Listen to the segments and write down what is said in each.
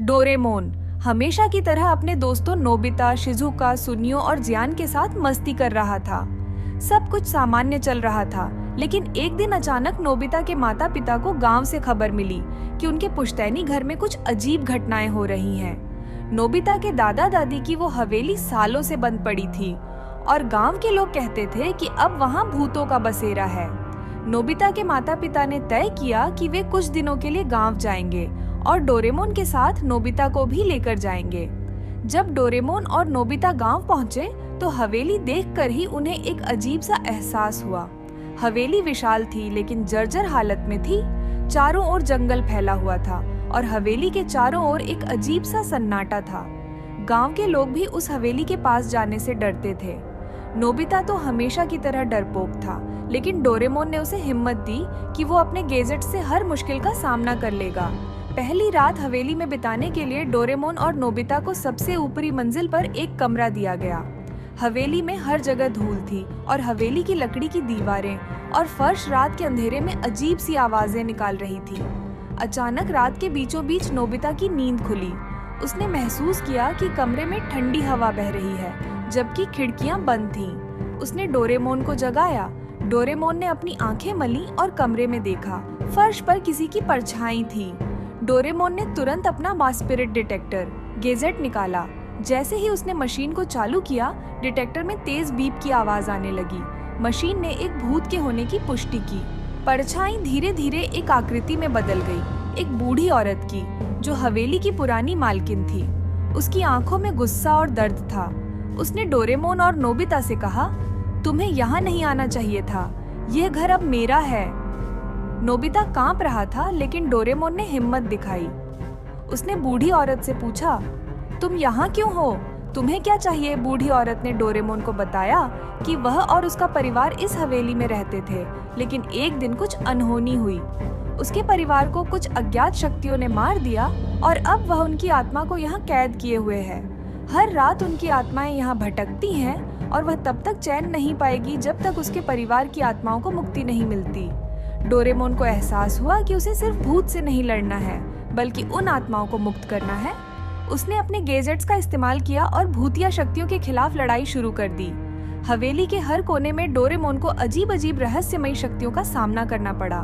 Doraemon हमेशा की तरह अपने दोस्तों नोबिता, शिजुका, सुनियो और जियान के साथ मस्ती कर रहा था। सब कुछ सामान्य चल रहा था, लेकिन एक दिन अचानक नोबिता के माता पिता को गांव से खबर मिली कि उनके पुश्तैनी घर में कुछ अजीब घटनाएं हो रही हैं। नोबिता के दादा दादी की वो हवेली सालों से बंद पड़ी थी और गांव के लोग कहते थे कि अब वहां भूतों का बसेरा है। नोबिता के माता पिता ने तय किया कि वे कुछ दिनों के लिए गांव जाएंगे और डोरेमोन के साथ नोबिता को भी लेकर जाएंगे। जब डोरेमोन और नोबिता गांव पहुंचे तो हवेली देखकर ही उन्हें एक अजीब सा एहसास हुआ। हवेली विशाल थी लेकिन जर्जर हालत में थी। चारों ओर जंगल फैला हुआ था और हवेली के चारों ओर एक अजीब सा सन्नाटा था। गांव के लोग भी उस हवेली के पास जाने से डरते थे। नोबिता तो हमेशा की तरह डरपोक था, लेकिन डोरेमोन ने उसे हिम्मत दी कि वो अपने गैजेट से हर मुश्किल का सामना कर लेगा। पहली रात हवेली में बिताने के लिए डोरेमोन और नोबिता को सबसे ऊपरी मंजिल पर एक कमरा दिया गया। हवेली में हर जगह धूल थी और हवेली की लकड़ी की दीवारें और फर्श रात के अंधेरे में अजीब सी आवाजें निकाल रही थी। अचानक रात के बीचों बीच नोबिता की नींद खुली। उसने महसूस किया कि कमरे में ठंडी हवा बह रही है, जबकि खिड़कियां बंद थीं। उसने डोरेमोन को जगाया। डोरेमोन ने अपनी आंखें मली और कमरे में देखा। फर्श पर किसी की परछाई थी। डोरेमोन ने तुरंत अपना मास्पिरिट डिटेक्टर गैजेट निकाला। जैसे ही उसने मशीन को चालू किया, डिटेक्टर में तेज बीप की आवाज आने लगी। मशीन ने एक भूत के होने की पुष्टि की। परछाई धीरे धीरे एक आकृति में बदल गई, एक बूढ़ी औरत की, जो हवेली की पुरानी मालकिन थी। उसकी आंखों में गुस्सा और दर्द था। उसने डोरेमोन और नोबिता से कहा, तुम्हें यहाँ नहीं आना चाहिए था, यह घर अब मेरा है। नोबिता कांप रहा था, लेकिन डोरेमोन ने हिम्मत दिखाई। उसने बूढ़ी औरत से पूछा, तुम यहाँ क्यों हो? तुम्हें क्या चाहिए? बूढ़ी औरत ने डोरेमोन को बताया कि वह और उसका परिवार इस हवेली में रहते थे, लेकिन एक दिन कुछ अनहोनी हुई। उसके परिवार को कुछ अज्ञात शक्तियों ने मार दिया और अब वह उनकी आत्मा को यहाँ कैद किए हुए है। हर रात उनकी आत्माएं यहाँ भटकती हैं और वह तब तक चैन नहीं पाएगी जब तक उसके परिवार की आत्माओं को मुक्ति नहीं मिलती। डोरेमोन को एहसास हुआ कि उसे सिर्फ भूत से नहीं लड़ना है, बल्कि उन आत्माओं को मुक्त करना है। उसने अपने गैजेट्स का इस्तेमाल किया और भूतिया शक्तियों के खिलाफ लड़ाई शुरू कर दी। हवेली के हर कोने में डोरेमोन को अजीब अजीब रहस्यमयी शक्तियों का सामना करना पड़ा।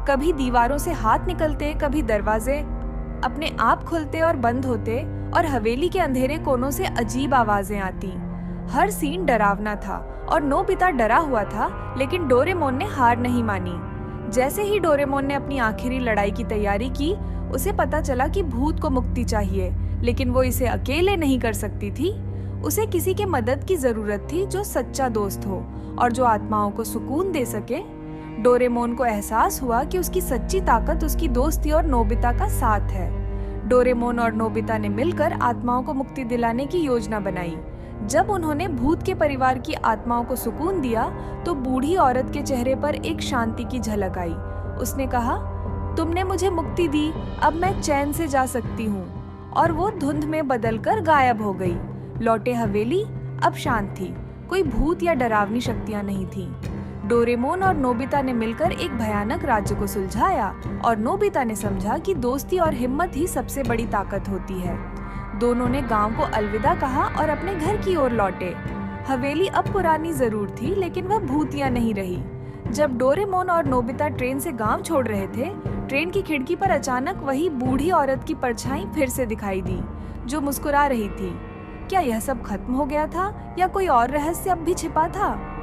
कभी दीवारों से हाथ निकलते, कभी दरवाजे अपने आप खुलते और बंद होते और हवेली के अंधेरे कोनों से अजीब आवाजें आती। हर सीन डरावना था और नोबिता डरा हुआ था, लेकिन डोरेमोन ने हार नहीं मानी। जैसे ही डोरेमोन ने अपनी आखिरी लड़ाई की तैयारी की, उसे पता चला कि भूत को मुक्ति चाहिए, लेकिन वो इसे अकेले नहीं कर सकती थी। उसे किसी के मदद की जरूरत थी जो सच्चा दोस्त हो और जो आत्माओं को सुकून दे सके। डोरेमोन को एहसास हुआ कि उसकी सच्ची ताकत उसकी दोस्ती और नोबिता का साथ है। डोरेमोन और नोबिता ने मिलकर आत्माओं को मुक्ति दिलाने की योजना बनाई। जब उन्होंने भूत के परिवार की आत्माओं को सुकून दिया तो बूढ़ी औरत के चेहरे पर एक शांति की झलक आई। उसने कहा, तुमने मुझे मुक्ति दी, अब मैं चैन से जा सकती हूँ। और वो धुंध में बदलकर गायब हो गई। लौटे हवेली अब शांत थी, कोई भूत या डरावनी शक्तियां नहीं थीं। डोरेमोन और नोबिता ने मिलकर एक भयानक राज्य को सुलझाया और नोबिता ने समझा कि दोस्ती और हिम्मत ही सबसे बड़ी ताकत होती है। दोनों ने गांव को अलविदा कहा और अपने घर की ओर लौटे। हवेली अब पुरानी जरूर थी, लेकिन वह भूतिया नहीं रही। जब डोरेमोन और नोबिता ट्रेन से गांव छोड़ रहे थे, ट्रेन की खिड़की पर अचानक वही बूढ़ी औरत की परछाई फिर से दिखाई दी, जो मुस्कुरा रही थी। क्या यह सब खत्म हो गया था या कोई और रहस्य अब भी छिपा था?